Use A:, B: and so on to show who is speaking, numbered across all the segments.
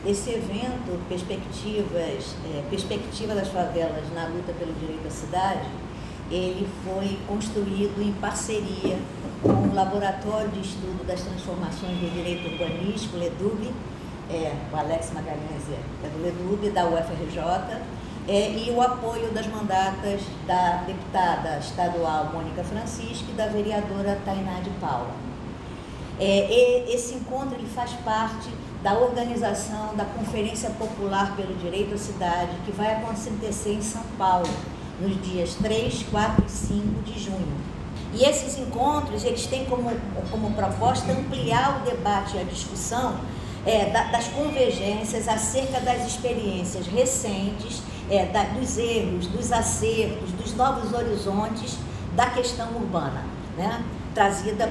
A: Esse evento, Perspectiva das Favelas na Luta pelo Direito à Cidade, ele foi construído em parceria com o Laboratório de Estudo das Transformações do Direito Urbanístico, LEDUB, o Alex Magalhães é do LEDUB, da UFRJ, e o apoio das mandatas da deputada estadual Mônica Francisco e da vereadora Tainá de Paula. Esse encontro ele faz parte da organização da Conferência Popular pelo Direito à Cidade, que vai acontecer em São Paulo, nos dias 3, 4 e 5 de junho. E esses encontros, eles têm como proposta ampliar o debate e a discussão das convergências acerca das experiências recentes, dos erros, dos acertos, dos novos horizontes da questão urbana, né? Trazida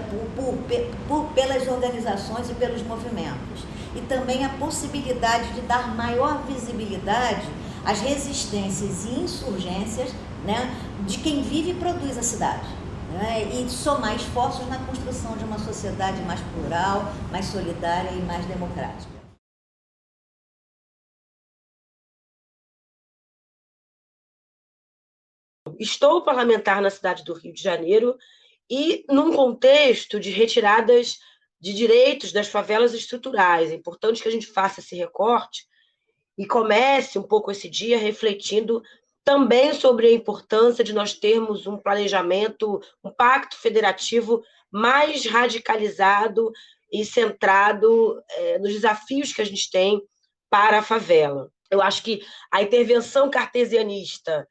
A: pelas organizações e pelos movimentos. E também a possibilidade de dar maior visibilidade às resistências e insurgências, né, de quem vive e produz a cidade, né, e somar esforços na construção de uma sociedade mais plural, mais solidária e mais democrática.
B: Estou parlamentar na cidade do Rio de Janeiro e num contexto de retiradas de direitos das favelas estruturais. É importante que a gente faça esse recorte e comece um pouco esse dia refletindo também sobre a importância de nós termos um planejamento, um pacto federativo mais radicalizado e centrado nos desafios que a gente tem para a favela. Eu acho que a intervenção cartesianista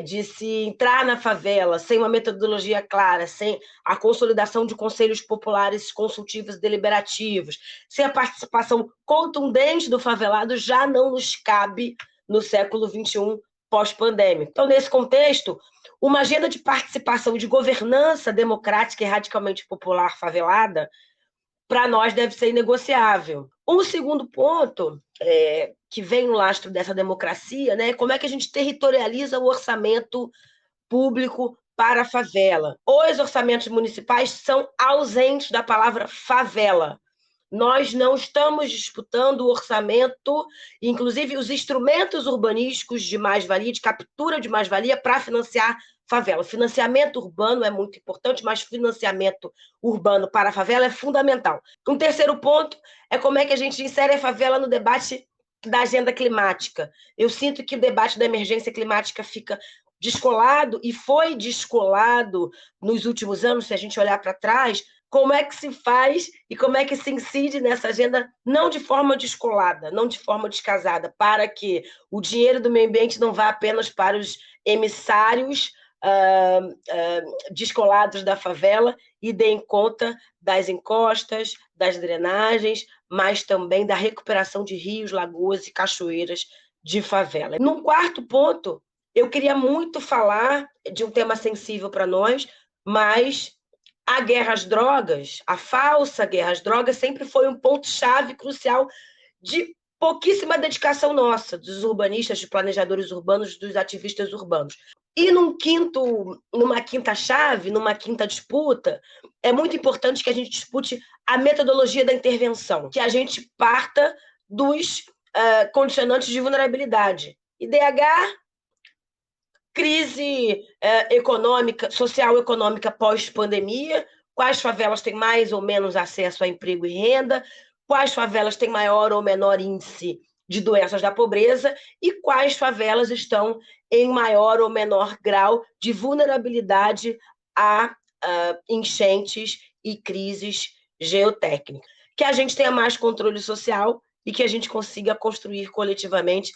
B: de se entrar na favela sem uma metodologia clara, sem a consolidação de conselhos populares consultivos e deliberativos, sem a participação contundente do favelado, já não nos cabe no século XXI pós-pandêmico. Então, nesse contexto, uma agenda de participação e de governança democrática e radicalmente popular favelada, para nós, deve ser inegociável. Um segundo ponto, que vem no lastro dessa democracia, né, como é que a gente territorializa o orçamento público para a favela. Os orçamentos municipais são ausentes da palavra favela. Nós não estamos disputando o orçamento, inclusive os instrumentos urbanísticos de mais-valia, de captura de mais-valia para financiar favela. Financiamento urbano é muito importante, mas financiamento urbano para a favela é fundamental. Um terceiro ponto é como é que a gente insere a favela no debate da agenda climática. Eu sinto que o debate da emergência climática fica descolado e foi descolado nos últimos anos, se a gente olhar para trás. Como é que se faz e como é que se incide nessa agenda, não de forma descolada, não de forma descasada, para que o dinheiro do meio ambiente não vá apenas para os emissários descolados da favela e deem conta das encostas, das drenagens, mas também da recuperação de rios, lagoas e cachoeiras de favela. Num quarto ponto, eu queria muito falar de um tema sensível para nós, mas a guerra às drogas, a falsa guerra às drogas, sempre foi um ponto-chave crucial de pouquíssima dedicação nossa, dos urbanistas, dos planejadores urbanos, dos ativistas urbanos. E numa quinta chave, numa quinta disputa, é muito importante que a gente dispute a metodologia da intervenção, que a gente parta dos condicionantes de vulnerabilidade. IDH, crise econômica, social-econômica pós-pandemia, quais favelas têm mais ou menos acesso a emprego e renda, quais favelas têm maior ou menor índice de doenças da pobreza e quais favelas estão em maior ou menor grau de vulnerabilidade a enchentes e crises geotécnicas. Que a gente tenha mais controle social e que a gente consiga construir coletivamente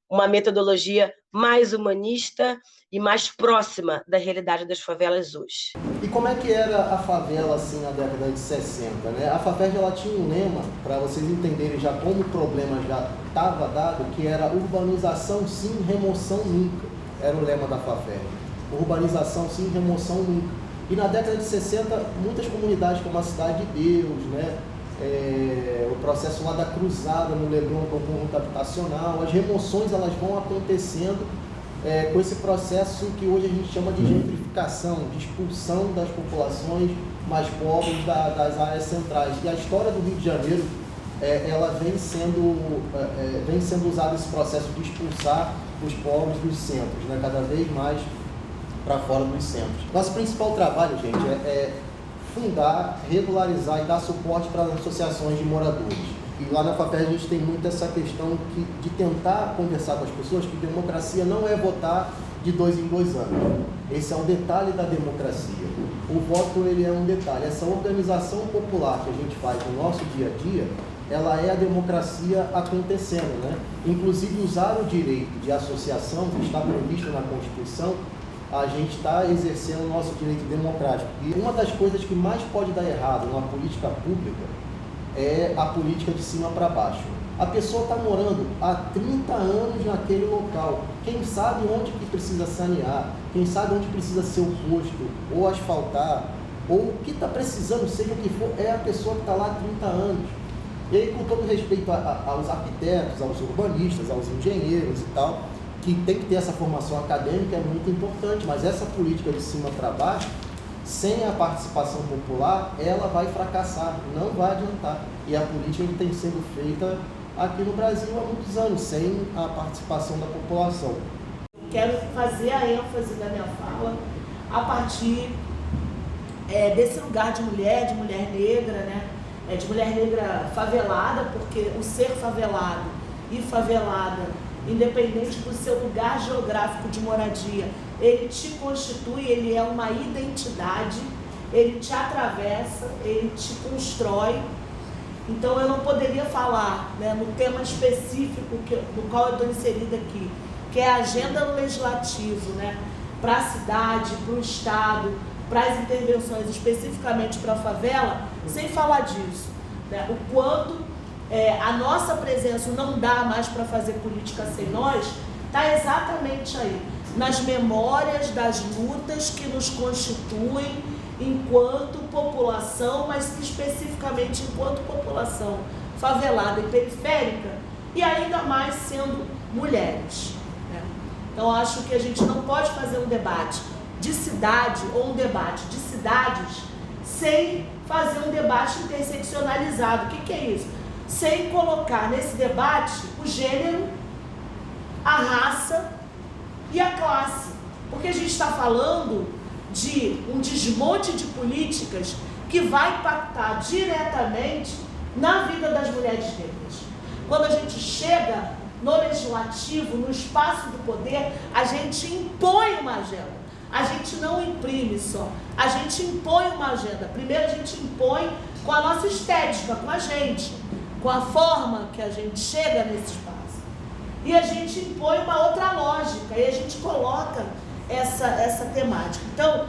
B: uma metodologia mais humanista e mais próxima da realidade das favelas hoje.
C: E como é que era a favela assim na década de 60, né? A Faférj ela tinha um lema, para vocês entenderem já como o problema já estava dado, que era urbanização sim, remoção nunca. Era o lema da Faférj. Urbanização sim, remoção nunca. E na década de 60, muitas comunidades como a Cidade de Deus, né? O processo lá da cruzada no Leblon com o conjunto habitacional, as remoções elas vão acontecendo com esse processo que hoje a gente chama de gentrificação, de expulsão das populações mais pobres das áreas centrais. E a história do Rio de Janeiro ela vem sendo usado esse processo de expulsar os povos dos centros, né, cada vez mais para fora dos centros. Nosso principal trabalho, gente, é fundar, regularizar e dar suporte para as associações de moradores. E lá na FAFER a gente tem muito essa questão de tentar conversar com as pessoas que democracia não é votar de 2 em 2 anos. Esse é um detalhe da democracia. O voto, ele é um detalhe. Essa organização popular que a gente faz no nosso dia a dia, ela é a democracia acontecendo, né? Inclusive usar o direito de associação, que está previsto na Constituição, a gente está exercendo o nosso direito democrático. E uma das coisas que mais pode dar errado numa política pública é a política de cima para baixo. A pessoa está morando há 30 anos naquele local. Quem sabe onde que precisa sanear, quem sabe onde precisa ser o posto, ou asfaltar, ou o que está precisando, seja o que for, é a pessoa que está lá há 30 anos. E aí, com todo respeito aos arquitetos, aos urbanistas, aos engenheiros e tal, que tem que ter essa formação acadêmica, é muito importante, mas essa política de cima para baixo, sem a participação popular, ela vai fracassar, não vai adiantar. E a política que tem sido feita aqui no Brasil há muitos anos, sem a participação da população.
D: Quero fazer a ênfase da minha fala a partir desse lugar de mulher negra, né? De mulher negra favelada, porque o ser favelado e favelada, independente do seu lugar geográfico de moradia, ele te constitui, ele é uma identidade, ele te atravessa, ele te constrói. Então eu não poderia falar, né, no tema específico no qual eu estou inserida aqui, que é a agenda no legislativo, né, para a cidade, para o estado, para as intervenções especificamente para a favela, sem falar disso, né, o quanto a nossa presença não dá mais para fazer política sem nós, está exatamente aí, nas memórias das lutas que nos constituem enquanto população, mas especificamente enquanto população favelada e periférica, e ainda mais sendo mulheres, né? Então acho que a gente não pode fazer um debate de cidade ou um debate de cidades sem fazer um debate interseccionalizado. O que é isso? Sem colocar nesse debate o gênero, a raça e a classe. Porque a gente está falando de um desmonte de políticas que vai impactar diretamente na vida das mulheres negras. Quando a gente chega no legislativo, no espaço do poder, a gente impõe uma agenda. A gente não imprime só, a gente impõe uma agenda. Primeiro a gente impõe com a nossa estética, com a gente, com a forma que a gente chega nesse espaço. E a gente impõe uma outra lógica, e a gente coloca essa temática. Então,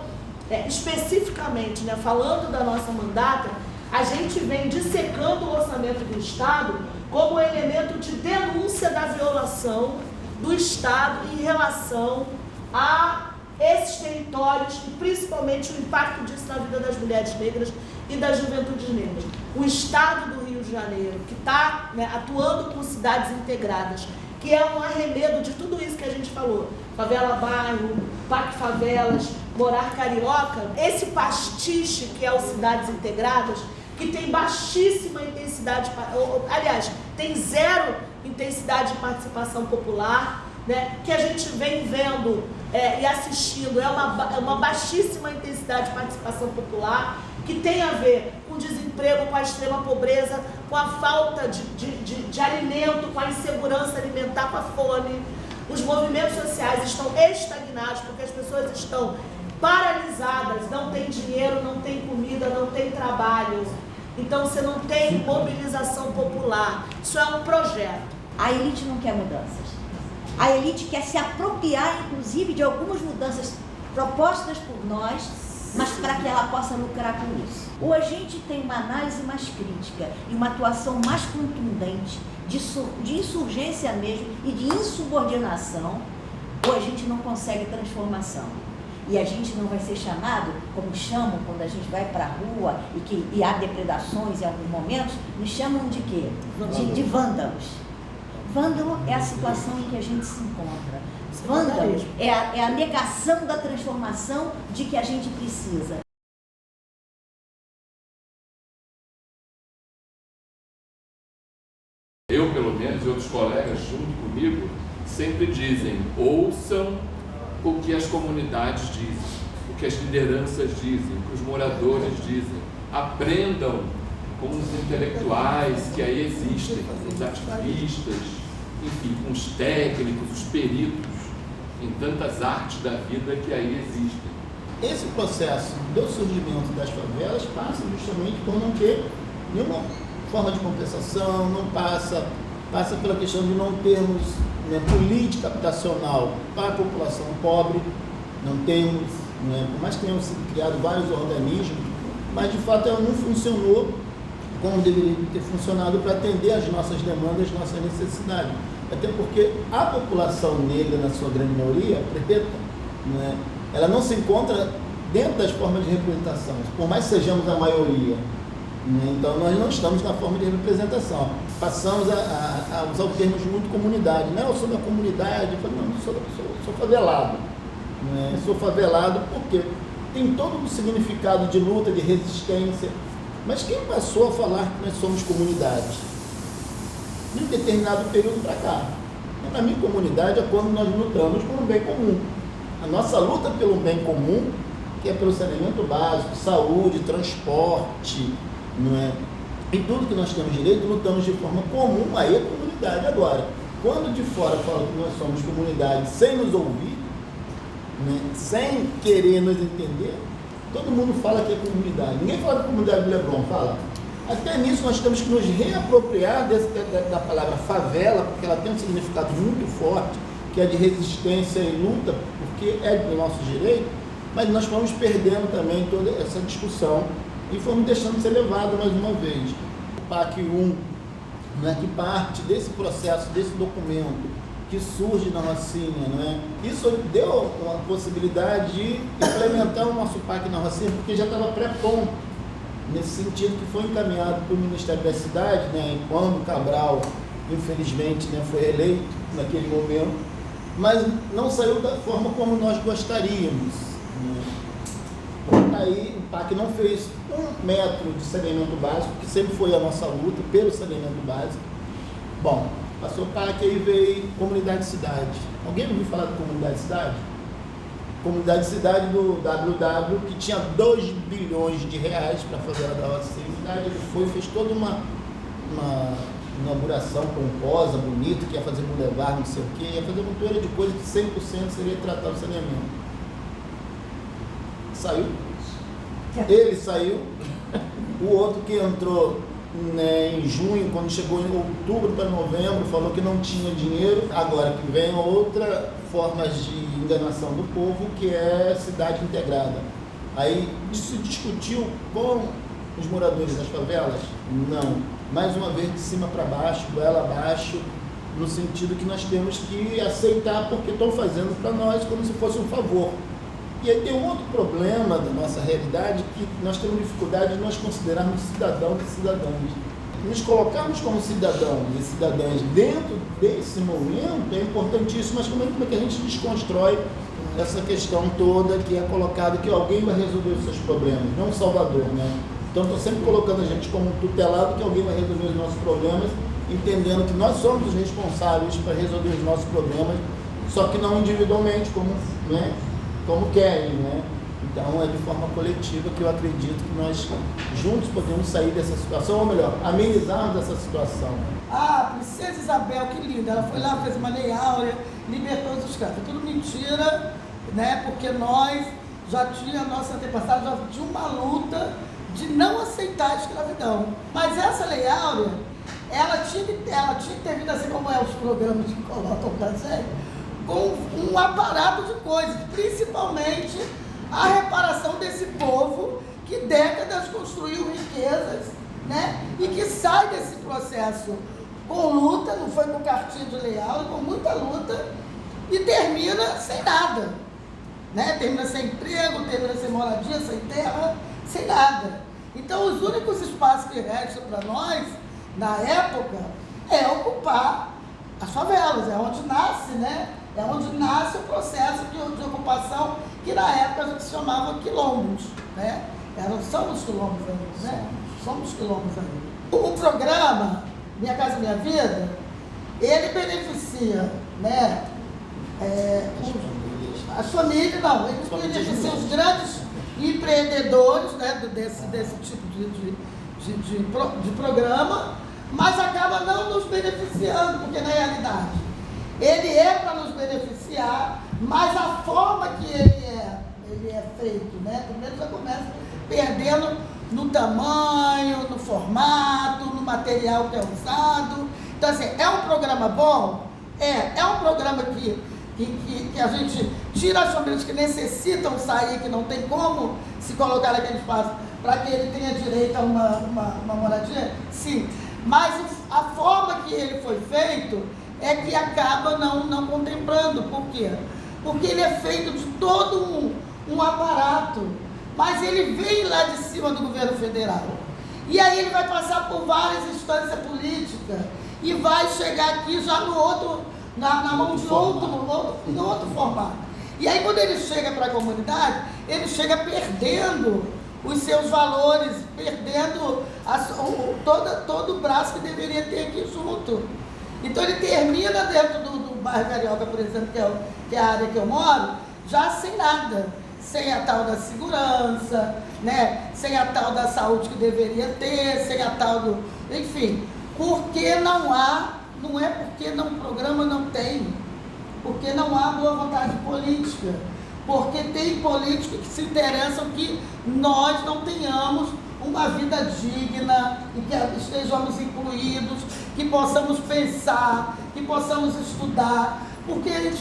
D: especificamente, né, falando da nossa mandata, a gente vem dissecando o orçamento do Estado como elemento de denúncia da violação do Estado em relação a esses territórios e principalmente o impacto disso na vida das mulheres negras e das juventudes negras. O Estado do Rio de Janeiro, que está, né, atuando com cidades integradas, que é um arremedo de tudo isso que a gente falou, favela bairro, Parque Favelas, Morar Carioca, esse pastiche que é o Cidades Integradas, que tem baixíssima intensidade, aliás, tem zero intensidade de participação popular, né, que a gente vem vendo e assistindo, é uma baixíssima intensidade de participação popular, que tem a ver com o desemprego, com a extrema pobreza, com a falta de alimento, com a insegurança alimentar, com a fome. Os movimentos sociais estão estagnados porque as pessoas estão paralisadas, não tem dinheiro, não tem comida, não tem trabalho. Então você não tem mobilização popular. Isso é um projeto.
A: A elite não quer mudanças. A elite quer se apropriar, inclusive, de algumas mudanças propostas por nós, mas para que ela possa lucrar com isso. Ou a gente tem uma análise mais crítica e uma atuação mais contundente de insurgência mesmo e de insubordinação, ou a gente não consegue transformação. E a gente não vai ser chamado, como chamam quando a gente vai para a rua e há depredações em alguns momentos, nos chamam de quê? De vândalos. Vândalo é a situação em que a gente se encontra. Vândalo é a negação da transformação de que a gente precisa.
E: e outros colegas, junto comigo, sempre dizem: ouçam o que as comunidades dizem, o que as lideranças dizem, o que os moradores dizem. Aprendam com os intelectuais que aí existem, com os ativistas, enfim, com os técnicos, os peritos em tantas artes da vida que aí existem.
F: Esse processo do surgimento das favelas passa justamente por não ter nenhuma forma de compensação, não passa pela questão de não termos, né, política habitacional para a população pobre, não temos, né, por mais que tenham sido criados vários organismos, mas de fato ela não funcionou como deveria ter funcionado para atender às nossas demandas, às nossas necessidades. Até porque a população negra, na sua grande maioria, preta, né, ela não se encontra dentro das formas de representação, por mais que sejamos a maioria. Né, então nós não estamos na forma de representação. Passamos a usar o termo muito comunidade. Não, eu sou da comunidade, eu falo, não, sou favelado. Né, sou favelado porque tem todo um significado de luta, de resistência. Mas quem passou a falar que nós somos comunidades? De um determinado período para cá. Para mim, comunidade é quando nós lutamos por um bem comum. A nossa luta pelo bem comum, que é pelo saneamento básico, saúde, transporte, não é? E tudo que nós temos direito, lutamos de forma comum, aí é comunidade. Agora, quando de fora falam que nós somos comunidade sem nos ouvir, né, sem querer nos entender, todo mundo fala que é comunidade. Ninguém fala da comunidade do Leblon, fala. Até nisso nós temos que nos reapropriar da palavra favela, porque ela tem um significado muito forte, que é de resistência e luta, porque é do nosso direito, mas nós fomos perdendo também toda essa discussão e fomos deixando de ser levado mais uma vez. O PAC 1, né, que parte desse processo, desse documento, que surge na Rocinha, não é? Isso deu uma possibilidade de implementar o nosso PAC na Rocinha, porque já estava pré-pronto, nesse sentido que foi encaminhado para o Ministério da Cidade, né, quando Cabral, infelizmente, né, foi eleito naquele momento, mas não saiu da forma como nós gostaríamos. Né? Aí o PAC não fez 1 metro de saneamento básico, que sempre foi a nossa luta pelo saneamento básico. Bom, passou o PAC, aí veio Comunidade Cidade. Alguém ouviu falar de Comunidade Cidade? Comunidade Cidade do WW, que tinha 2 bilhões de reais para fazer a da Rocinha. Ele foi, fez toda uma inauguração pomposa, bonita, que ia fazer boulevard, não sei o quê, ia fazer uma toalha de coisa que 100% seria tratar o saneamento. Saiu. Ele saiu. O outro que entrou, né, em junho, quando chegou em outubro para novembro, falou que não tinha dinheiro. Agora que vem outra forma de enganação do povo, que é cidade integrada. Aí se discutiu com os moradores das favelas? Não. Mais uma vez, de cima para baixo, goela abaixo, no sentido que nós temos que aceitar porque estão fazendo para nós como se fosse um favor. E aí tem um outro problema da nossa realidade, que nós temos dificuldade de nós considerarmos cidadãos e cidadãs. Nos colocarmos como cidadãos e cidadãs dentro desse momento é importantíssimo, mas como é que a gente desconstrói essa questão toda que é colocada que alguém vai resolver os seus problemas, não um salvador, né? Então estou sempre colocando a gente como tutelado que alguém vai resolver os nossos problemas, entendendo que nós somos os responsáveis para resolver os nossos problemas, só que não individualmente, como, né, como querem, né? Então é de forma coletiva que eu acredito que nós juntos podemos sair dessa situação, ou melhor, amenizarmos essa situação.
G: Ah, Princesa Isabel, que linda, ela foi lá, fez uma lei áurea, libertou os escravos. É tudo mentira, né? Porque nós já tinha, nosso antepassado já tinha uma luta de não aceitar a escravidão. Mas essa lei áurea, ela tinha que ter vindo assim como é os programas que colocam para gente, com um aparato de coisas, principalmente a reparação desse povo que décadas construiu riquezas, né? E que sai desse processo com luta, não foi com cartinha de lei áurea, com muita luta, e termina sem nada, né? Termina sem emprego, termina sem moradia, sem terra, sem nada. Então, os únicos espaços que restam para nós, na época, é ocupar as favelas, é onde nasce, né? É onde nasce o processo de ocupação, que na época a gente chamava quilombos, né? Somos quilombos ainda, né? Somos quilombos ainda. O programa Minha Casa Minha Vida, ele beneficia, né, as famílias, não, ele beneficia os grandes empreendedores, né, desse tipo de programa, mas acaba não nos beneficiando, porque na realidade ele é para nos beneficiar, mas a forma que ele é feito, né, primeiro já começa perdendo no tamanho, no formato, no material que é usado. Então, assim, é um programa bom? É um programa que a gente tira as famílias que necessitam sair, que não tem como se colocar naquele espaço para que ele tenha direito a uma moradia? Sim. Mas a forma que ele foi feito é que acaba não contemplando. Por quê? Porque ele é feito de todo um aparato, mas ele vem lá de cima do governo federal. E aí ele vai passar por várias instâncias políticas e vai chegar aqui já na mão de outro formato. E aí quando ele chega para a comunidade, ele chega perdendo os seus valores, perdendo todo o braço que deveria ter aqui junto. Então ele termina dentro do bairro Carioca, por exemplo, que é a área que eu moro, já sem nada. Sem a tal da segurança, né? Sem a tal da saúde que deveria ter, sem a tal do... Enfim, porque não é porque o programa não tem, porque não há boa vontade política, porque tem políticos que se interessam que nós não tenhamos uma vida digna e que estejamos incluídos, que possamos pensar, que possamos estudar, porque eles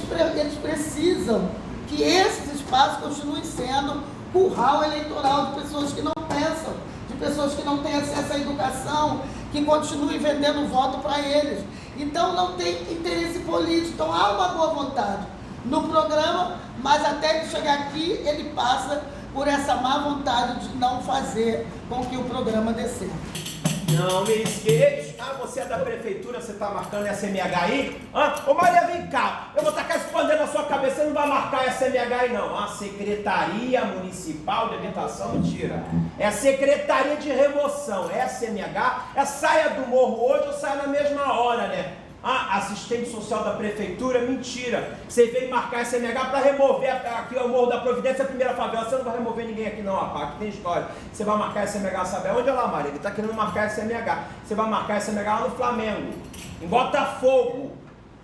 G: precisam que esses espaços continuem sendo curral eleitoral de pessoas que não pensam, de pessoas que não têm acesso à educação, que continuem vendendo voto para eles. Então não tem interesse político, então há uma boa vontade no programa, mas até ele chegar aqui, ele passa por essa má vontade de não fazer com que o programa dê certo.
H: Não me esqueça. Você é da prefeitura, você está marcando SMH aí? Ô Maria, vem cá. Eu vou tacar esse pandeiro na sua cabeça, você não vai marcar SMH aí não. A Secretaria Municipal de Habitação, mentira. É a Secretaria de Remoção. SMH é saia do morro hoje ou saia na mesma hora, né? Assistente social da prefeitura, mentira. Você veio marcar SMH para remover aqui o Morro da Providência, a primeira favela. Você não vai remover ninguém aqui não, rapaz, aqui tem história. Você vai marcar SMH, sabe onde? Olha lá, Maria, ele está querendo marcar SMH. Você vai marcar SMH lá no Flamengo, em Botafogo,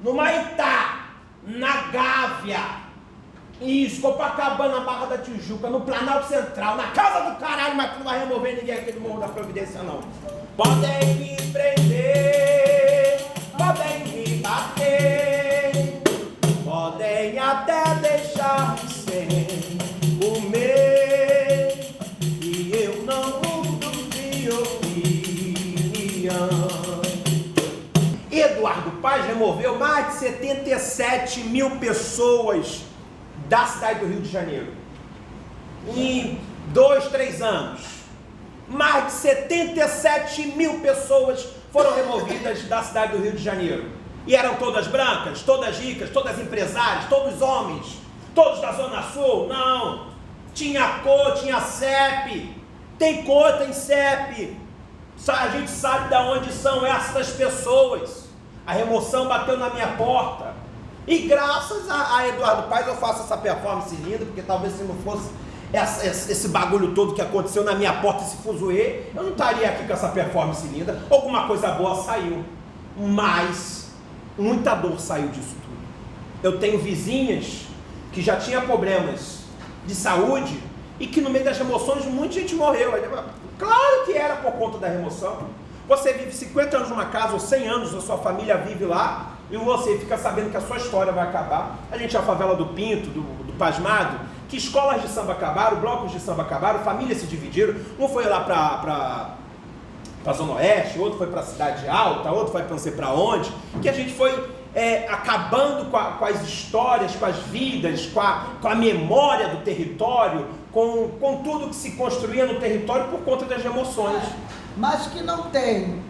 H: no Maitá, na Gávea, isso, Copacabana, Barra da Tijuca, no Planalto Central, na casa do caralho, mas tu não vai remover ninguém aqui do Morro da Providência não. Podem me prender, podem me bater, podem até deixar sem comer, e eu não mudo de opinião. Eduardo Paes removeu mais de 77 mil pessoas da cidade do Rio de Janeiro em 2, 3 anos. Mais de 77 mil pessoas foram removidas da cidade do Rio de Janeiro. E eram todas brancas, todas ricas, todas empresárias, todos homens, todos da Zona Sul? Não. Tinha cor, tinha CEP. Tem cor, tem CEP. A gente sabe de onde são essas pessoas. A remoção bateu na minha porta. E graças a Eduardo Paes eu faço essa performance linda, porque talvez se não fosse esse bagulho todo que aconteceu na minha porta, esse fuzuê, eu não estaria aqui com essa performance linda. Alguma coisa boa saiu, mas muita dor saiu disso tudo. Eu tenho vizinhas que já tinham problemas de saúde e que no meio das remoções muita gente morreu. Claro que era por conta da remoção. Você vive 50 anos numa casa ou 100 anos, a sua família vive lá e você fica sabendo que a sua história vai acabar. A gente é a favela do Pinto, do Pasmado, que escolas de samba acabaram, blocos de samba acabaram, famílias se dividiram, um foi lá para a Zona Oeste, outro foi para a Cidade Alta, outro foi para não sei para onde, que a gente foi acabando com as histórias, com as vidas, com a memória do território, com tudo que se construía no território por conta das emoções.
G: Mas que não tem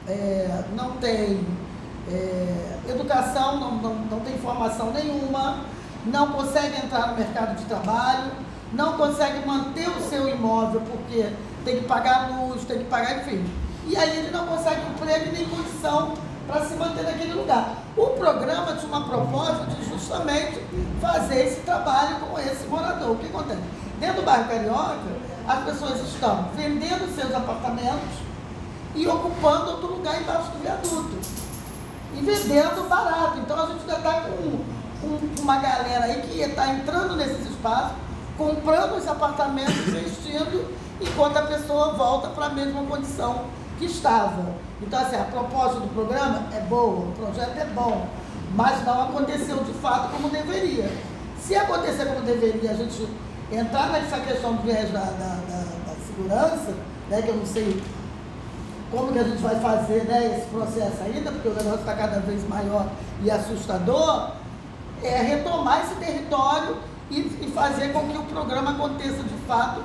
G: educação, não tem formação nenhuma, não consegue entrar no mercado de trabalho, não consegue manter o seu imóvel porque tem que pagar luz, tem que pagar, enfim. E aí ele não consegue emprego e nem condição para se manter naquele lugar. O programa tinha uma proposta de justamente fazer esse trabalho com esse morador. O que acontece? Dentro do bairro Carioca, as pessoas estão vendendo seus apartamentos e ocupando outro lugar embaixo do viaduto. E vendendo barato. Então a gente ainda está com uma galera aí que está entrando nesses espaços, comprando os apartamentos, investindo, enquanto a pessoa volta para a mesma condição que estava. Então, assim, a proposta do programa é boa, o projeto é bom, mas não aconteceu de fato como deveria. Se acontecer como deveria, a gente entrar nessa questão do viés da segurança, né, que eu não sei como que a gente vai fazer, né, esse processo ainda, porque o negócio está cada vez maior e assustador, é retomar esse território e fazer com que o programa aconteça de fato,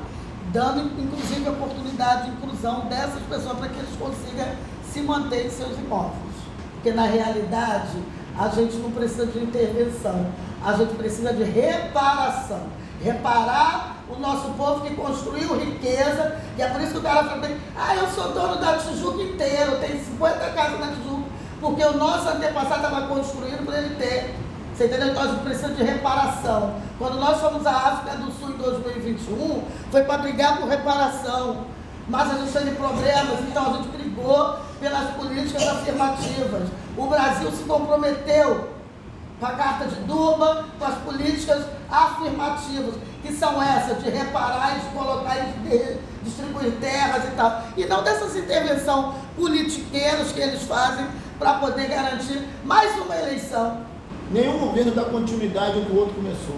G: dando inclusive a oportunidade de inclusão dessas pessoas para que eles consigam se manter em seus imóveis. Porque na realidade a gente não precisa de intervenção, a gente precisa de reparação. Reparar o nosso povo que construiu riqueza, e é por isso que o cara fala, eu sou dono da Tijuca inteira, eu tenho 50 casas na Tijuca, porque o nosso antepassado estava construindo para ele ter. Você entendeu? Então a gente precisa de reparação. Quando nós fomos à África do Sul em 2021, foi para brigar por reparação. Mas a gente teve problemas, então a gente brigou pelas políticas afirmativas. O Brasil se comprometeu com a Carta de Durban, com as políticas afirmativas, que são essas de reparar e de colocar e distribuir terras e tal. E não dessas intervenções politiqueiras que eles fazem para poder garantir mais uma eleição.
F: Nenhum governo dá continuidade ao que o outro começou.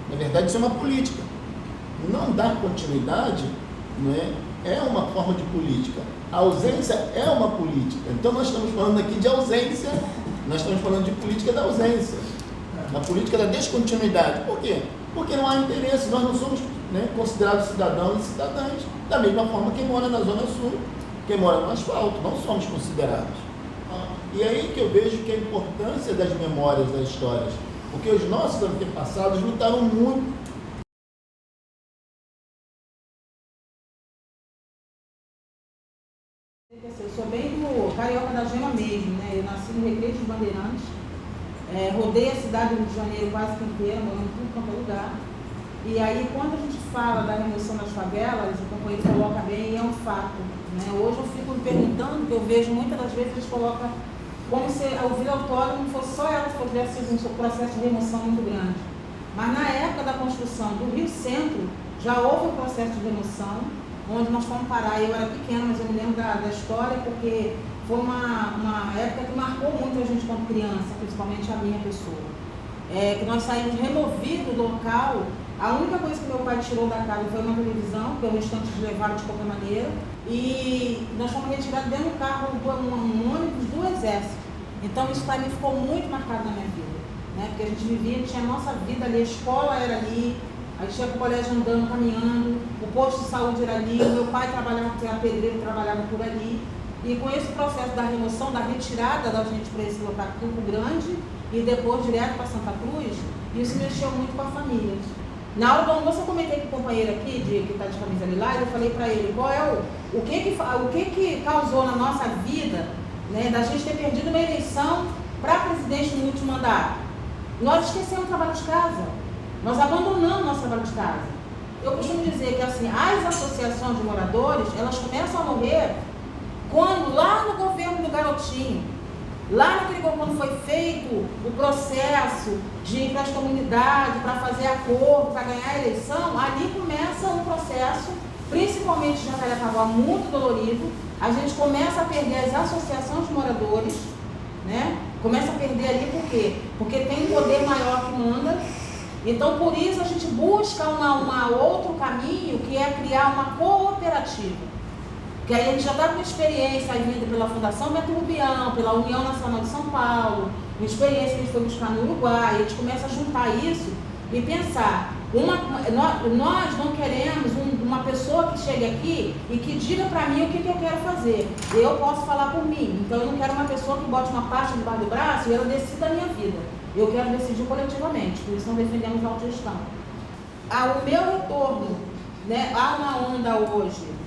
F: Na verdade, isso é uma política. Não dar continuidade, não é uma forma de política. A ausência é uma política. Então, nós estamos falando aqui de ausência, nós estamos falando de política da ausência. A política da descontinuidade. Por quê? Porque não há interesse. Nós não somos considerados cidadãos e cidadãs. Da mesma forma, quem mora na Zona Sul, quem mora no asfalto, não somos considerados. E é aí que eu vejo que a importância das memórias, das histórias, porque os nossos antepassados lutaram muito.
I: Eu sou bem do Carioca da Gema mesmo, né? Eu nasci no Recreio dos Bandeirantes, rodei a cidade do Rio de Janeiro quase que inteira, morando em tudo quanto é lugar. E aí, quando a gente fala da remoção das favelas, o companheiro coloca bem, e é um fato. Né? Hoje eu fico me perguntando, que eu vejo muitas das vezes eles colocam como se o Vila Autódromo não fosse só ela que tivesse um processo de remoção muito grande. Mas na época da construção do Rio Centro, já houve um processo de remoção, onde nós fomos parar. Eu era pequena, mas eu me lembro da história, porque foi uma época que marcou muito a gente quando criança, principalmente a minha pessoa. Que nós saímos removidos do local. A única coisa que meu pai tirou da casa foi uma televisão, porque o restante eles levaram de qualquer maneira. E nós fomos retirados dentro do carro, um ônibus do Exército. Então isso para mim ficou muito marcado na minha vida. Né? Porque a gente vivia, tinha a nossa vida ali, a escola era ali, a gente ia para o colégio andando, caminhando, o posto de saúde era ali, o meu pai trabalhava, que era pedreiro, trabalhava por ali. E com esse processo da remoção, da retirada da gente para esse local Campo Grande e depois direto para Santa Cruz, isso mexeu muito com a família. Na hora do almoço eu comentei com o companheiro aqui, que está de camisa lilás, eu falei para ele qual é o que causou na nossa vida, né, da gente ter perdido uma eleição para presidente no último mandato. Nós esquecemos o trabalho de casa, nós abandonamos o nosso trabalho de casa. Eu costumo dizer que assim, as associações de moradores, elas começam a morrer quando lá no governo do Garotinho, lá quando foi feito o processo de ir para as comunidades, para fazer acordo, para ganhar a eleição, ali começa um processo, principalmente de Jacarepaguá, muito dolorido. A gente começa a perder as associações de moradores, né? Começa a perder ali por quê? Porque tem um poder maior que manda. Então, por isso, a gente busca um outro caminho, que é criar uma cooperativa. Que aí a gente já está com experiência aí vinda pela Fundação Beto Rubião, pela União Nacional de São Paulo, uma experiência que a gente foi buscar no Uruguai, a gente começa a juntar isso e pensar, nós não queremos uma pessoa que chegue aqui e que diga para mim o que eu quero fazer. Eu posso falar por mim, então eu não quero uma pessoa que bote uma pasta debaixo do braço e ela decida a minha vida. Eu quero decidir coletivamente, por isso não defendemos a autogestão. O meu retorno, né, há uma onda hoje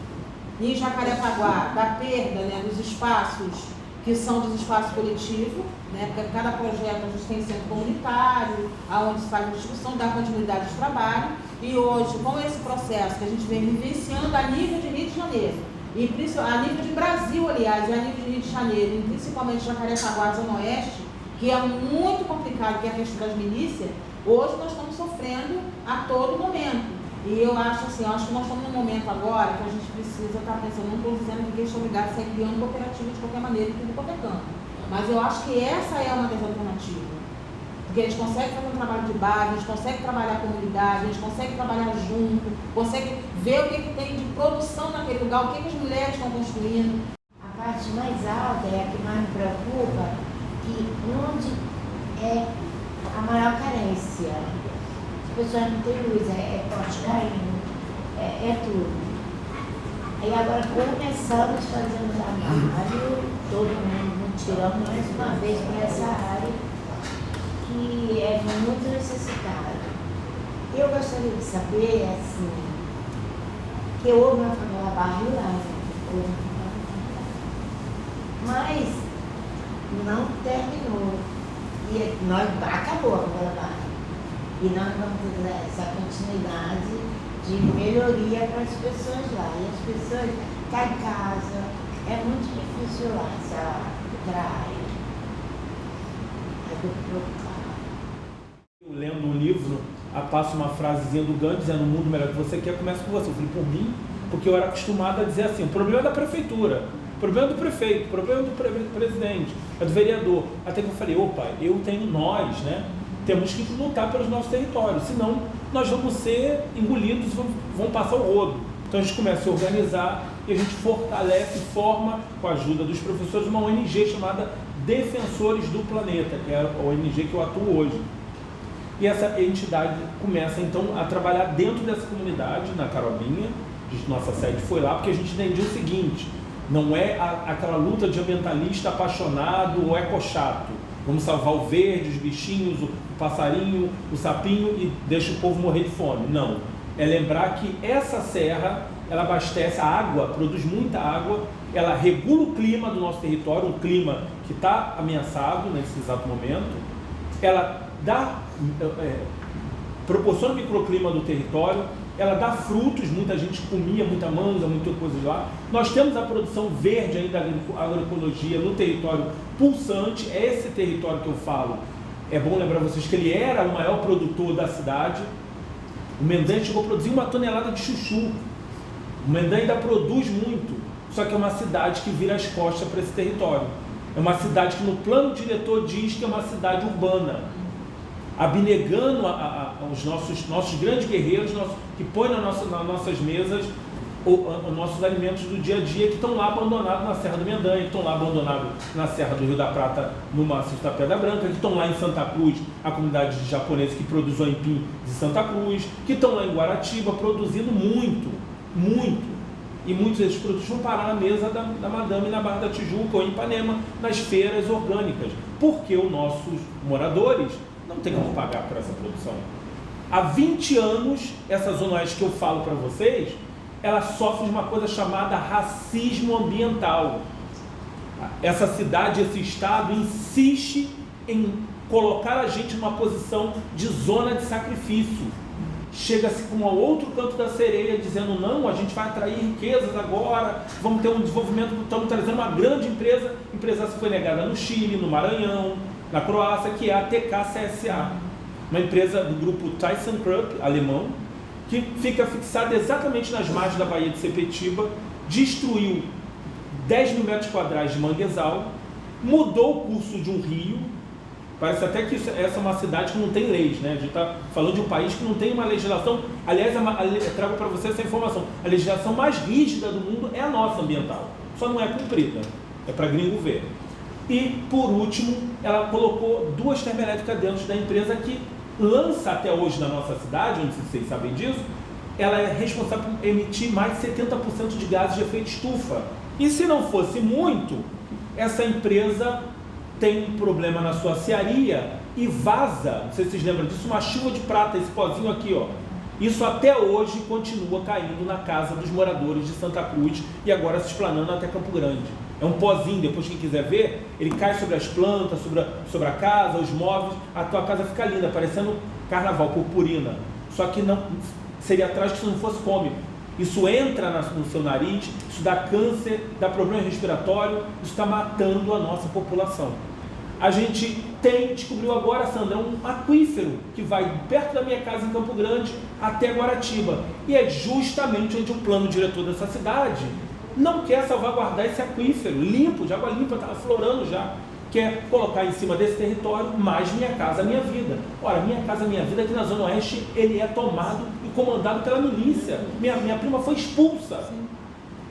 I: em Jacarepaguá, da perda, né, dos espaços que são dos espaços coletivos, né? Porque cada projeto a gente tem centro comunitário, onde se faz a discussão, dá continuidade de trabalho. E hoje, com esse processo que a gente vem vivenciando a nível de Rio de Janeiro, e a nível de Brasil, aliás, e a nível de Rio de Janeiro, e principalmente Jacarepaguá, Zona Oeste, que é muito complicado, que é a questão das milícias, hoje nós estamos sofrendo a todo momento. E eu acho assim, que nós estamos num momento agora que a gente precisa estar pensando, não estou dizendo que estou obrigado a sair criando cooperativa de qualquer maneira, de tudo quanto é canto. Mas eu acho que essa é uma das alternativas. Porque a gente consegue fazer um trabalho de base, a gente consegue trabalhar a comunidade, a gente consegue trabalhar junto, consegue ver o que tem de produção naquele lugar, o que as mulheres estão construindo.
J: A parte mais alta é a que mais me preocupa, que onde é a maior carência. As pessoas não têm luz, é poste caindo, é tudo. Aí agora começamos a fazer um trabalho, todo mundo tirando mais uma vez para essa área, que é muito necessitada. Eu gostaria de saber, assim, que houve uma favela barril lá, mas não terminou. E nós acabou a favela barril. E nós vamos ter essa continuidade de melhoria para as pessoas lá. E as pessoas estão em casa, é muito difícil lá essa praia.
K: Eu lendo um livro, passa uma frasezinha do Gandhi dizendo: o mundo melhor que você quer começa com você. Eu falei, por mim, porque eu era acostumado a dizer assim: o problema é da prefeitura, o problema é do prefeito, o problema é do presidente, é do vereador. Até que eu falei, opa, nós, né? Temos que lutar pelos nossos territórios, senão nós vamos ser engolidos, vamos passar o rodo. Então a gente começa a se organizar e a gente fortalece e forma, com a ajuda dos professores, uma ONG chamada Defensores do Planeta, que é a ONG que eu atuo hoje. E essa entidade começa então a trabalhar dentro dessa comunidade, na Carobinha. Nossa sede foi lá porque a gente entendia o seguinte: não é aquela luta de ambientalista apaixonado ou ecochato. Vamos salvar o verde, os bichinhos, o passarinho, o sapinho e deixa o povo morrer de fome. Não. É lembrar que essa serra, ela abastece a água, produz muita água, ela regula o clima do nosso território, um clima que está ameaçado nesse exato momento. Ela proporciona o microclima do território, ela dá frutos, muita gente comia, muita manga, muita coisa lá. Nós temos a produção verde ainda da agroecologia no território pulsante, é esse território que eu falo. É bom lembrar vocês que ele era o maior produtor da cidade. O Mendanha chegou a produzir 1 tonelada de chuchu. O Mendanha ainda produz muito, só que é uma cidade que vira as costas para esse território. É uma cidade que no plano diretor diz que é uma cidade urbana, abnegando os nossos grandes guerreiros que põem nas nossas mesas os nossos alimentos do dia a dia, que estão lá abandonados na Serra do Mendanha, que estão lá abandonados na Serra do Rio da Prata, no maciço da Pedra Branca, que estão lá em Santa Cruz, a comunidade de japoneses que produz o aipim de Santa Cruz, que estão lá em Guaratiba produzindo muito, muito. E muitos desses produtos vão parar na mesa da Madame na Barra da Tijuca ou em Ipanema, nas feiras orgânicas, porque os nossos moradores não tem como pagar por essa produção. Há 20 anos, essa Zona Oeste que eu falo para vocês, ela sofre de uma coisa chamada racismo ambiental. Essa cidade, esse estado insiste em colocar a gente numa posição de zona de sacrifício. Chega-se com um outro canto da sereia dizendo: não, a gente vai atrair riquezas agora, vamos ter um desenvolvimento, estamos trazendo uma grande empresa que foi negada no Chile, no Maranhão, na Croácia, que é a TKCSA, uma empresa do grupo ThyssenKrupp, alemão, que fica fixada exatamente nas margens da Baía de Sepetiba, destruiu 10 mil metros quadrados de manguezal, mudou o curso de um rio. Parece até que essa é uma cidade que não tem leis, né? A gente está falando de um país que não tem uma legislação. Aliás, eu trago para você essa informação: a legislação mais rígida do mundo é a nossa ambiental, só não é cumprida, é para gringo ver. E, por último, ela colocou 2 termoelétricas dentro da empresa que lança até hoje na nossa cidade, onde vocês sabem disso, ela é responsável por emitir mais de 70% de gases de efeito estufa. E se não fosse muito, essa empresa tem um problema na sua cearia e vaza, não sei se vocês lembram disso, uma chuva de prata, esse pozinho aqui, ó, Isso até hoje continua caindo na casa dos moradores de Santa Cruz e agora se esplanando até Campo Grande. É um pozinho, depois quem quiser ver, ele cai sobre as plantas, sobre a casa, os móveis, a tua casa fica linda, parecendo carnaval, purpurina. Só que não seria trágico se não fosse cômico. Isso entra no seu nariz, isso dá câncer, dá problema respiratório, isso está matando a nossa população. A gente descobriu agora, Sandra, um aquífero que vai perto da minha casa em Campo Grande até Guaratiba. E é justamente onde o plano diretor dessa cidade não quer salvaguardar esse aquífero limpo, de água limpa, está aflorando já. Quer colocar em cima desse território mais Minha Casa Minha Vida. Ora, Minha Casa Minha Vida aqui na Zona Oeste, ele é tomado e comandado pela milícia. Minha prima foi expulsa.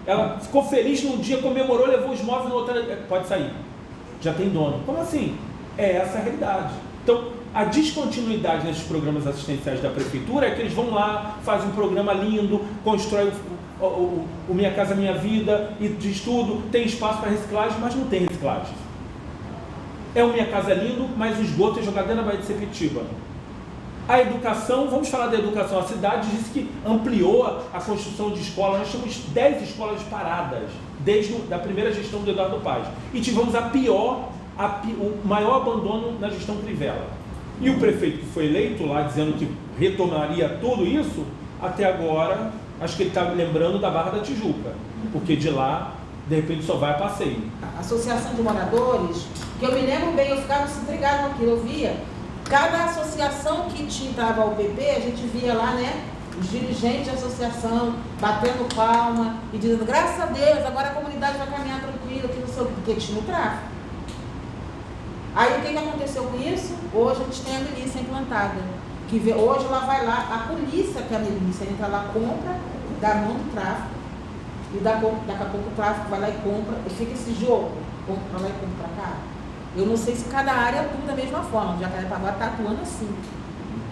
K: Ela ficou feliz num dia, comemorou, levou os móveis no outro, pode sair. Já tem dono. Como assim? É essa a realidade. Então, a descontinuidade nesses programas assistenciais da prefeitura é que eles vão lá, fazem um programa lindo, constrói o Minha Casa Minha Vida e diz tudo, tem espaço para reciclagem, mas não tem reciclagem. É o Minha Casa lindo, mas o esgoto é jogado dentro da Baía de Sepetiba. A educação, vamos falar da educação. A cidade disse que ampliou a construção de escolas. Nós temos 10 escolas paradas desde a primeira gestão do Eduardo Paz. E tivemos o maior abandono na gestão Crivella. E o prefeito que foi eleito lá, dizendo que retomaria tudo isso, até agora, acho que ele está lembrando da Barra da Tijuca. Porque de lá, de repente, só vai a passeio.
I: A associação de moradores, que eu me lembro bem, eu ficava intrigada com aquilo, eu via cada associação que entrava ao PP, a gente via lá, né, os dirigentes da associação batendo palma e dizendo, graças a Deus, agora a comunidade vai caminhar tranquila, que não sei o que, porque tinha o tráfico. Aí o que aconteceu com isso? Hoje a gente tem a milícia implantada, que hoje ela vai lá, a polícia, que é a milícia, entra lá, compra, dá mão do tráfico, e daqui a pouco o tráfico vai lá e compra, e fica esse jogo, compra pra lá e compra pra cá. Eu não sei se cada área atua da mesma forma, o Jacarepaguá está atuando assim.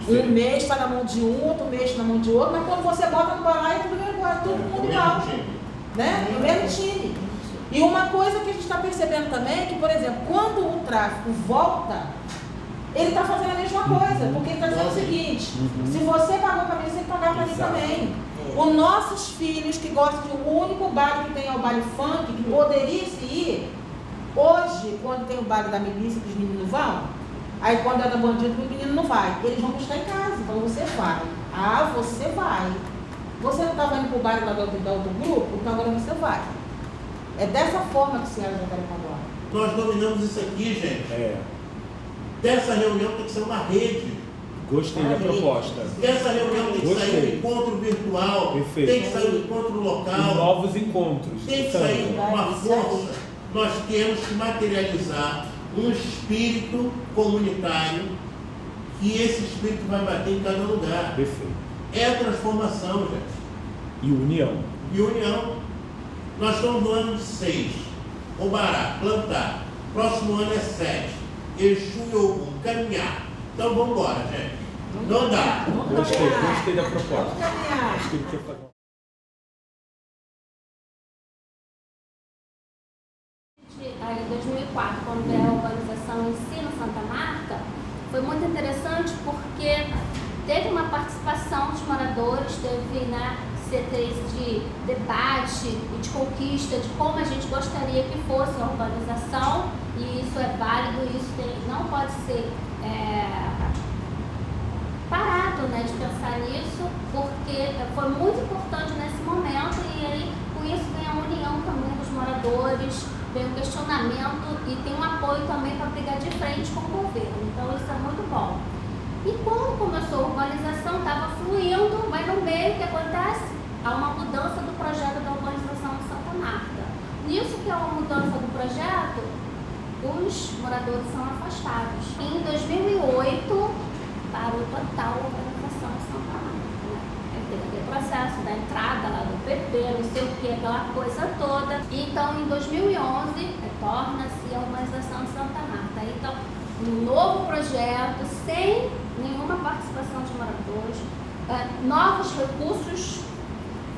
I: Um mês está na mão de um, outro mês está na mão de outro, mas quando você bota no balaio, é todo mundo igual. Né? No mesmo time. E uma coisa que a gente está percebendo também é que, por exemplo, quando o tráfico volta, ele está fazendo a mesma coisa, porque ele está dizendo o seguinte, se você pagou para mim, você tem que pagar para mim também. Os nossos filhos que gostam de um único baile que tem é o baile funk, que poderia se ir, hoje, quando tem o baile da milícia, que os meninos vão, aí quando é da bandido, o menino não vai. Eles vão buscar em casa. Então você vai. Ah, você vai. Você não estava indo para o baile lá do outro grupo? Então agora você vai. É dessa forma que se age a Jacarepaguá.
F: Nós dominamos isso aqui, gente. Dessa reunião tem que ser uma rede.
K: Gostei da proposta.
F: Dessa reunião tem que sair um encontro virtual.
K: Perfeito.
F: Tem que sair um encontro local.
K: E novos encontros.
F: Tem que sair uma força. Nós temos que materializar um espírito comunitário, que esse espírito vai bater em cada lugar.
K: Perfeito.
F: É a transformação, gente.
K: E união.
F: E união. Nós estamos no ano de 6. Obará, plantar. Próximo ano é 7. Exu e Ogum, caminhar. Então vamos embora, gente. Não dá.
K: Gostei da proposta.
I: Vamos caminhar.
K: Acho que ele quer fazer.
L: Em 2004, quando veio a urbanização em si, no Santa Marta, foi muito interessante porque teve uma participação dos moradores, teve, né, CTs de debate e de conquista de como a gente gostaria que fosse a urbanização, e isso é válido, isso não pode ser parado, né, de pensar nisso, porque foi muito importante nesse momento, e aí com isso vem a união também dos moradores, vem um questionamento e tem um apoio também para brigar de frente com o governo. Então isso é muito bom. E quando começou a urbanização, estava fluindo, mas no meio o que acontece? Há uma mudança do projeto da urbanização de Santa Marta. Nisso que é uma mudança do projeto, os moradores são afastados. Em 2008, parou total a urbanização de Santa Marta. Teve aquele processo da entrada lá do PP, não sei o que, aquela coisa toda. Então, em 2011, torna-se a urbanização de Santa Marta. Então, um novo projeto, sem nenhuma participação de moradores, novos recursos,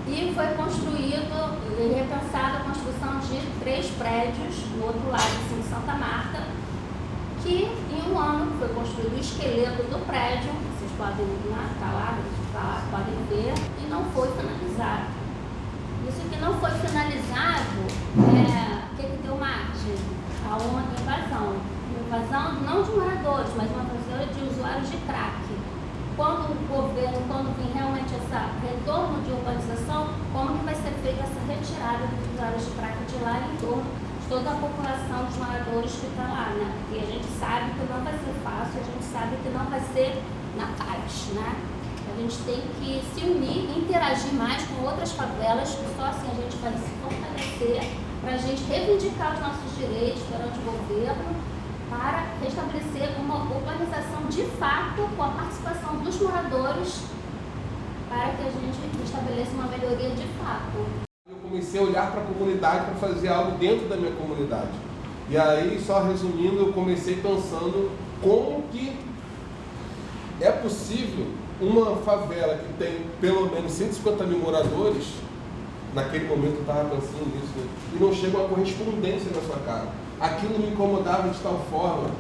L: e foi construído e repensada a construção de 3 prédios no outro lado, assim, de Santa Marta, que em um ano foi construído o esqueleto do prédio, vocês podem estar lá, podem ver, e não foi finalizado. Isso que não foi finalizado, o que deu margem a uma invasão. Uma invasão não de moradores, mas uma invasão de usuários de crack. Quando o governo, quando tem realmente esse retorno de urbanização, como que vai ser feita essa retirada dos usuários de crack de lá em torno de toda a população dos moradores que está lá, né? Porque a gente sabe que não vai ser fácil, a gente sabe que não vai ser na paz, né? A gente tem que se unir, interagir mais com outras favelas, que só assim a gente vai se fortalecer para a gente reivindicar os nossos direitos perante o governo, para restabelecer uma urbanização de fato com a participação dos moradores, para que a gente estabeleça uma melhoria de fato.
M: Eu comecei a olhar para a comunidade para fazer algo dentro da minha comunidade. E aí, só resumindo, eu comecei pensando como que é possível uma favela que tem pelo menos 150 mil moradores, naquele momento eu estava pensando nisso, né? E não chega uma correspondência na sua casa. Aquilo me incomodava de tal forma,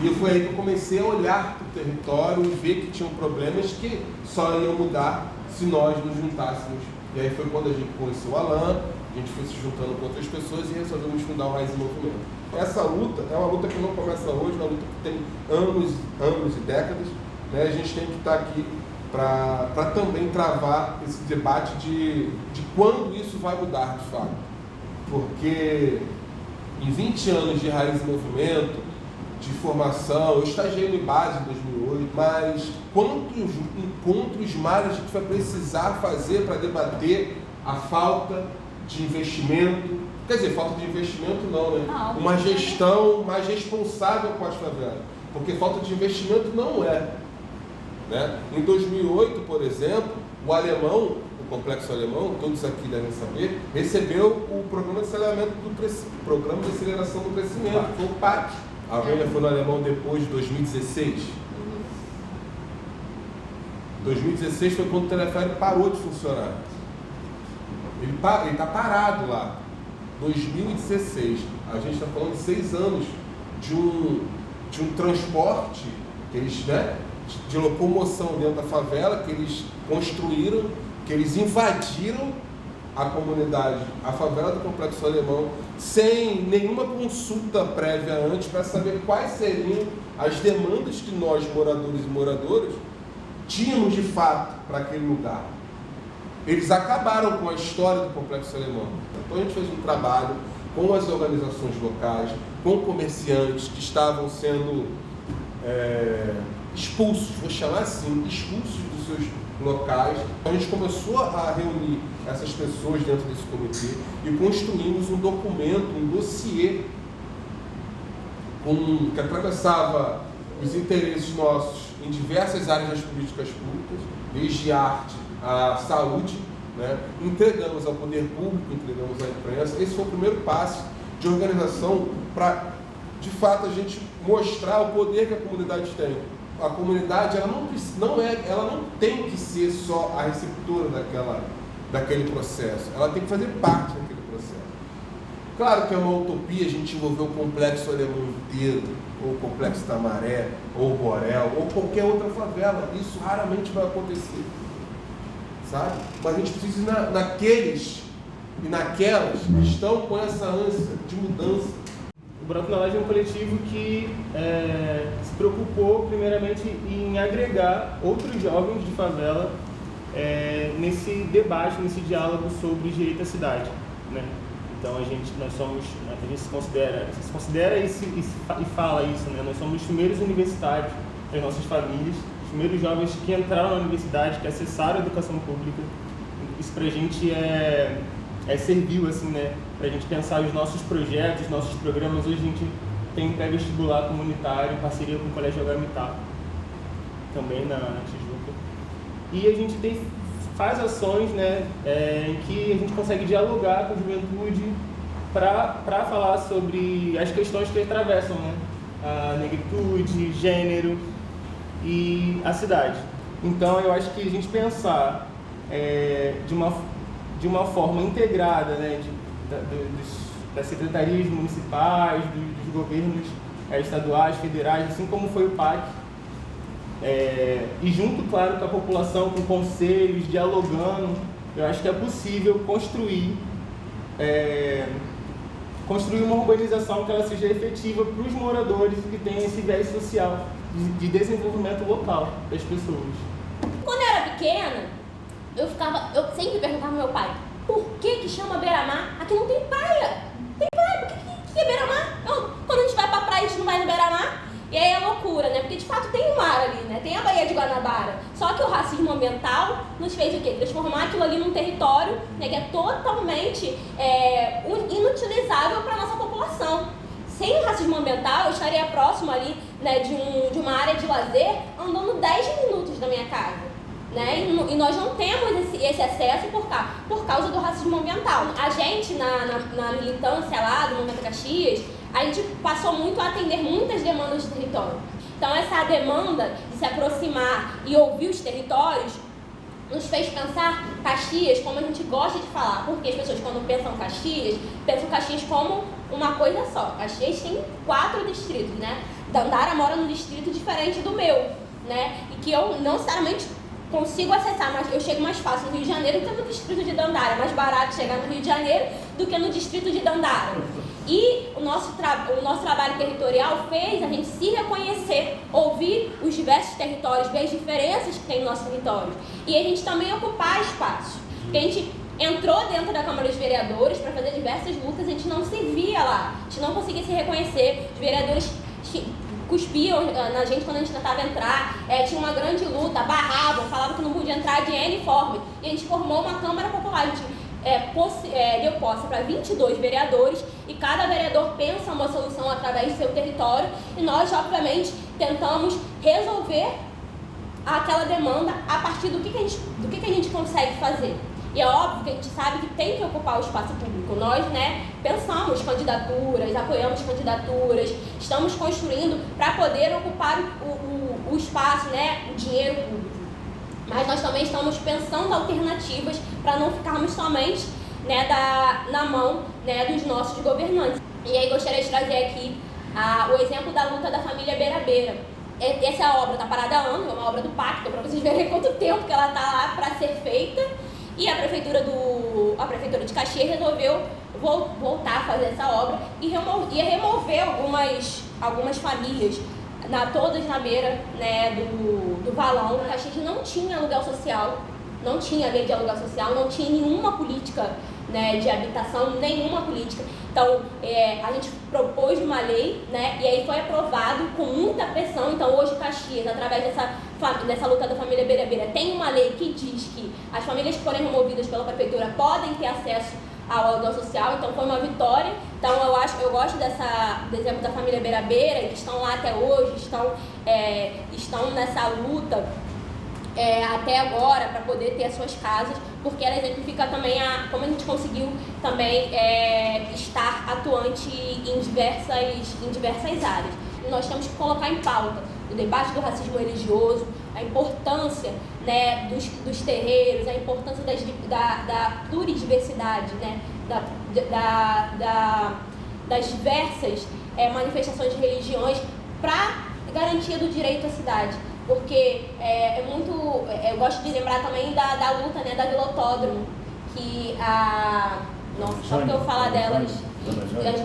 M: e foi aí que eu comecei a olhar para o território e ver que tinham problemas que só iam mudar se nós nos juntássemos. E aí foi quando a gente conheceu o Alan, a gente foi se juntando com outras pessoas e resolvemos fundar o Raiz em Movimento. Essa luta é uma luta que não começa hoje, é uma luta que tem anos e décadas, né? A gente tem que estar aqui para também travar esse debate de quando isso vai mudar de fato. Porque em 20 anos de Raiz em Movimento, de formação, eu estagiei no IBASE em 2008, mas quantos encontros mais a gente vai precisar fazer para debater a falta de investimento? Quer dizer, falta de investimento não, né? Uma gestão mais responsável com as favelas, porque falta de investimento não é. Né? Em 2008, por exemplo, o Alemão, o Complexo Alemão, todos aqui devem saber, recebeu o Programa de Aceleração do Crescimento, foi o PAC. A Vênia foi no Alemão depois de 2016. 2016 foi quando o teleférico parou de funcionar. Ele está parado lá. 2016. A gente está falando de 6 anos de um transporte que eles, né, de locomoção dentro da favela, que eles construíram, que eles invadiram a comunidade, a favela do Complexo Alemão, sem nenhuma consulta prévia antes para saber quais seriam as demandas que nós, moradores e moradoras, tínhamos de fato para aquele lugar. Eles acabaram com a história do Complexo Alemão. Então a gente fez um trabalho com as organizações locais, com comerciantes que estavam sendo expulsos, vou chamar assim, expulsos dos seus locais. A gente começou a reunir essas pessoas dentro desse comitê e construímos um documento, um dossiê que atravessava os interesses nossos em diversas áreas das políticas públicas, desde arte à saúde, né? Entregamos ao poder público, entregamos à imprensa. Esse foi o primeiro passo de organização para, de fato, a gente mostrar o poder que a comunidade tem. A comunidade ela não tem que ser só a receptora daquele processo, ela tem que fazer parte daquele processo. Claro que é uma utopia a gente envolver o Complexo Alemão inteiro, ou o Complexo Tamaré, ou o Borel, ou qualquer outra favela. Isso raramente vai acontecer, sabe? Mas a gente precisa ir naqueles e naquelas que estão com essa ânsia de mudança.
N: O Branco na Laje é um coletivo que se preocupou primeiramente em agregar outros jovens de favela nesse debate, nesse diálogo sobre direito à cidade, né? Então a gente se considera isso e fala isso, né? Nós somos os primeiros universitários das nossas famílias, os primeiros jovens que entraram na universidade, que acessaram a educação pública. Isso pra gente serviu, assim, né? Pra gente pensar os nossos projetos, os nossos programas. Hoje a gente tem pré-vestibular comunitário em parceria com o Colégio HMTA, também na Tijuca. E a gente faz ações, né, em que a gente consegue dialogar com a juventude para falar sobre as questões que atravessam, né, a negritude, gênero e a cidade. Então eu acho que a gente pensar de uma forma integrada, né, das secretarias municipais, dos governos estaduais, federais, assim como foi o PAC. E junto, claro, com a população, com conselhos, dialogando, eu acho que é possível construir uma urbanização que ela seja efetiva para os moradores e que tenha esse viés social de desenvolvimento local das pessoas.
O: Quando eu era pequena, eu sempre perguntava ao meu pai, por que chama beira-mar? Aqui não tem praia. Tem praia, por que é beira-mar? Quando a gente vai pra praia, a gente não vai no beira-mar. E aí é loucura, né? Porque de fato tem o mar ali, né? Tem a Baía de Guanabara. Só que o racismo ambiental nos fez o quê? Transformar aquilo ali num território, né, que é totalmente inutilizável para nossa população. Sem o racismo ambiental, eu estaria próximo ali, né, de uma área de lazer andando 10 minutos da minha casa. Né? E nós não temos esse acesso por causa do racismo ambiental. A gente, na militância lá do Movimento Caxias, a gente passou muito a atender muitas demandas do território. Então essa demanda de se aproximar e ouvir os territórios nos fez pensar Caxias como a gente gosta de falar, porque as pessoas quando pensam Caxias como uma coisa só. Caxias tem 4 distritos, né? Dandara mora num distrito diferente do meu, né? E que eu não necessariamente consigo acessar, mas eu chego mais fácil no Rio de Janeiro do que no distrito de Dandara. É mais barato chegar no Rio de Janeiro do que no distrito de Dandara. E o nosso trabalho territorial fez a gente se reconhecer, ouvir os diversos territórios, ver as diferenças que tem no nosso território. E a gente também ocupar espaços. Porque a gente entrou dentro da Câmara dos Vereadores para fazer diversas lutas, a gente não se via lá, a gente não conseguia se reconhecer. Os vereadores cuspiam na gente quando a gente tentava entrar, tinha uma grande luta, barravam, falavam que não podia entrar de N forma. E a gente formou uma Câmara Popular, a gente deu posse para 22 vereadores e cada vereador pensa uma solução através do seu território e nós, obviamente, tentamos resolver aquela demanda a partir do que a gente consegue fazer. E é óbvio que a gente sabe que tem que ocupar o espaço público. Nós, né, pensamos candidaturas, apoiamos candidaturas, estamos construindo para poder ocupar o espaço, né, o dinheiro público. Mas nós também estamos pensando alternativas para não ficarmos somente, né, na mão, né, dos nossos governantes. E aí gostaria de trazer aqui o exemplo da luta da família Beira-Beira. Essa obra está parada há anos, é uma obra do pacto, para vocês verem quanto tempo que ela está lá para ser feita. E a prefeitura de Caxias resolveu voltar a fazer essa obra e remover algumas famílias, todas na beira, né, do valão. Caxias não tinha aluguel social, não tinha lei de aluguel social, não tinha nenhuma política, né, de habitação, nenhuma política. Então, a gente propôs uma lei, né, e aí foi aprovado com muita pressão. Então, hoje Caxias, através dessa luta da família Beira-Beira, tem uma lei que diz que as famílias que forem removidas pela prefeitura podem ter acesso ao aluguel social. Então, foi uma vitória. Então, eu gosto do exemplo da família Beira-Beira, que estão lá até hoje, estão nessa luta até agora para poder ter as suas casas, porque ela exemplifica também como a gente conseguiu também estar atuante em diversas áreas. E nós temos que colocar em pauta o debate do racismo religioso, a importância, né, dos terreiros, a importância da pluridiversidade, né, das diversas manifestações de religiões para garantia do direito à cidade. Porque eu gosto de lembrar também da luta, né, da Vila Autódromo, que só que eu falar delas,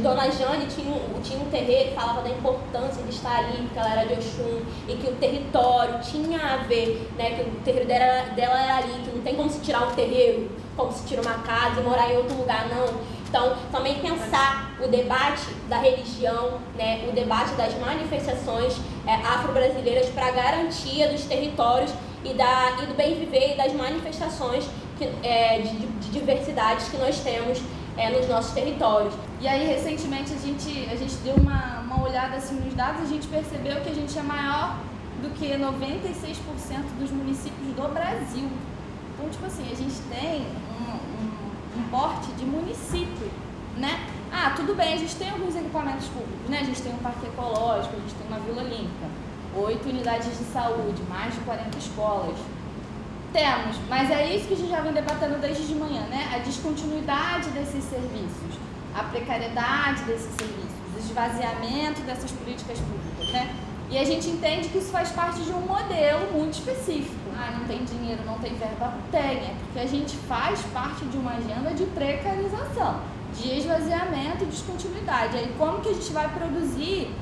O: Dona Jane tinha um terreiro, falava da importância de estar ali, porque ela era de Oxum, e que o território tinha a ver, né, que o terreiro dela era ali, que não tem como se tirar um terreiro, como se tira uma casa e morar em outro lugar, não. Então, também pensar o debate da religião, né, o debate das manifestações afro-brasileiras para a garantia dos territórios e do bem viver e das manifestações de diversidades que nós temos nos nossos territórios.
P: E aí, recentemente, a gente deu uma olhada assim, nos dados, a gente percebeu que a gente é maior do que 96% dos municípios do Brasil. Então, tipo assim, a gente tem um porte de município, né? Tudo bem, a gente tem alguns equipamentos públicos, né? A gente tem um parque ecológico, a gente tem uma Vila Olímpica, 8 unidades de saúde, mais de 40 escolas. Temos, mas é isso que a gente já vem debatendo desde de manhã, né? A descontinuidade desses serviços, a precariedade desses serviços, esvaziamento dessas políticas públicas, né? E a gente entende que isso faz parte de um modelo muito específico. Ah, não tem dinheiro, não tem verba? Tem, é porque a gente faz parte de uma agenda de precarização, de esvaziamento e descontinuidade. Aí como que a gente vai produzir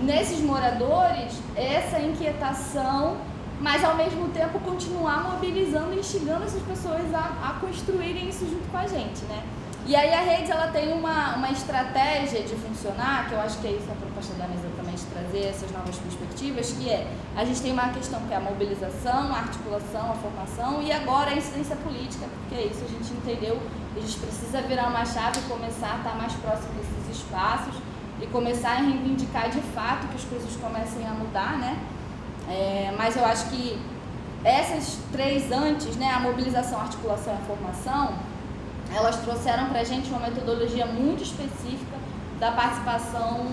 P: nesses moradores essa inquietação, mas ao mesmo tempo continuar mobilizando e instigando essas pessoas a construírem isso junto com a gente, né? E aí a Redes, ela tem uma estratégia de funcionar, que eu acho que é isso a proposta da mesa também, de trazer essas novas perspectivas, que é, a gente tem uma questão que é a mobilização, a articulação, a formação e agora a incidência política, porque é isso, a gente entendeu, a gente precisa virar uma chave e começar a estar mais próximo desses espaços e começar a reivindicar de fato que as coisas comecem a mudar, né? Mas eu acho que essas três antes, né, a mobilização, a articulação e a formação, elas trouxeram para a gente uma metodologia muito específica da participação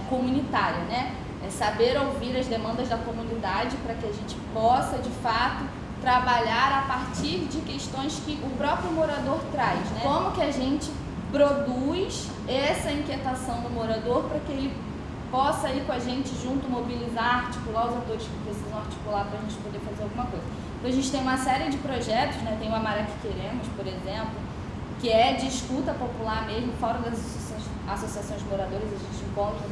P: comunitária, né? É saber ouvir as demandas da comunidade para que a gente possa, de fato, trabalhar a partir de questões que o próprio morador traz, né? Como que a gente produz essa inquietação do morador para que ele possa ir com a gente junto, mobilizar, articular os atores que precisam articular para a gente poder fazer alguma coisa. Então a gente tem uma série de projetos, né? Tem o Amaré que Queremos, por exemplo, que é de escuta popular mesmo, fora das associações de moradores, a gente encontra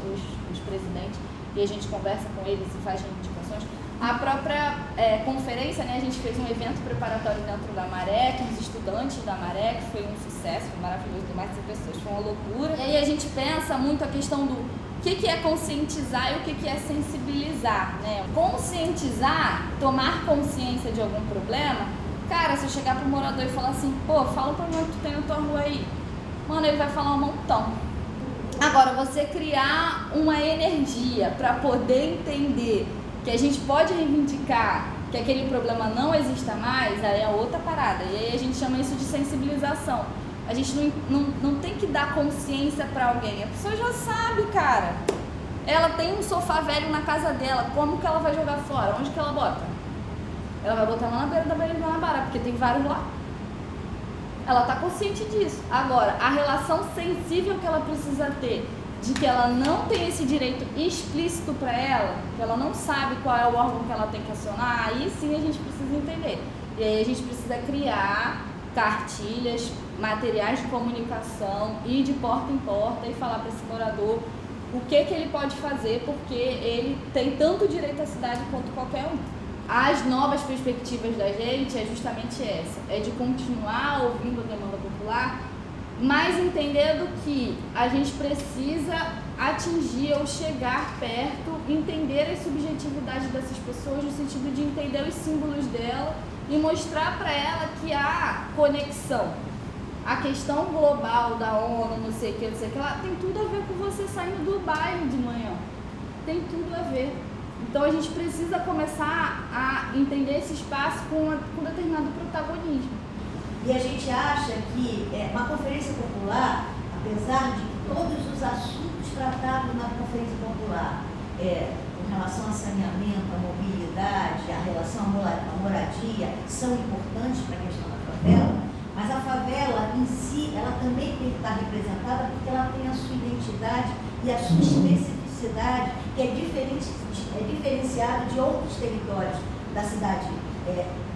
P: os presidentes e a gente conversa com eles e faz reivindicações. A própria conferência, né, a gente fez um evento preparatório dentro da Maré, com os estudantes da Maré, que foi um sucesso, foi maravilhoso, tem mais de 100 pessoas, foi uma loucura. E aí a gente pensa muito a questão do que é conscientizar e o que é sensibilizar, né? Conscientizar, tomar consciência de algum problema. Cara, se eu chegar pro morador e falar assim, pô, fala pra mim o que tu tem na tua rua aí, mano, ele vai falar um montão. Agora, você criar uma energia para poder entender que a gente pode reivindicar que aquele problema não exista mais, aí é outra parada. E aí a gente chama isso de sensibilização. A gente não tem que dar consciência para alguém. A pessoa já sabe, cara. Ela tem um sofá velho na casa dela, como que ela vai jogar fora? Onde que ela bota? Ela vai botar lá na beira da Baía de Guanabara, porque tem vários lá. Ela está consciente disso. Agora, a relação sensível que ela precisa ter, de que ela não tem esse direito explícito para ela, que ela não sabe qual é o órgão que ela tem que acionar, aí sim a gente precisa entender. E aí a gente precisa criar cartilhas, materiais de comunicação, ir de porta em porta e falar para esse morador o que ele pode fazer, porque ele tem tanto direito à cidade quanto qualquer um. As novas perspectivas da gente é justamente essa, é de continuar ouvindo a demanda popular, mas entendendo que a gente precisa atingir ou chegar perto, entender a subjetividade dessas pessoas, no sentido de entender os símbolos dela e mostrar para ela que há conexão. A questão global da ONU, não sei o que lá, tem tudo a ver com você saindo do baile de manhã. Tem tudo a ver. Então a gente precisa começar a entender esse espaço com determinado protagonismo.
A: E a gente acha que uma conferência popular, apesar de que todos os assuntos tratados na conferência popular, com relação a saneamento, a mobilidade, a relação à moradia, são importantes para a questão da favela, mas a favela em si, ela também tem que estar representada porque ela tem a sua identidade e a sua especificidade, que é diferenciada de outros territórios da cidade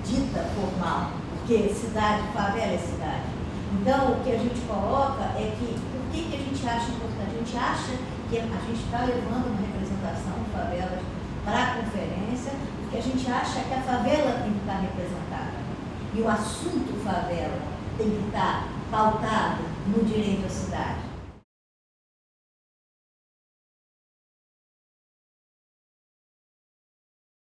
A: dita formal, porque cidade, favela é cidade. Então, o que a gente coloca é que, por que a gente acha importante? A gente acha que a gente está levando uma representação de favelas para a conferência, porque a gente acha que a favela tem que estar representada. E o assunto favela tem que estar pautado no direito à cidade.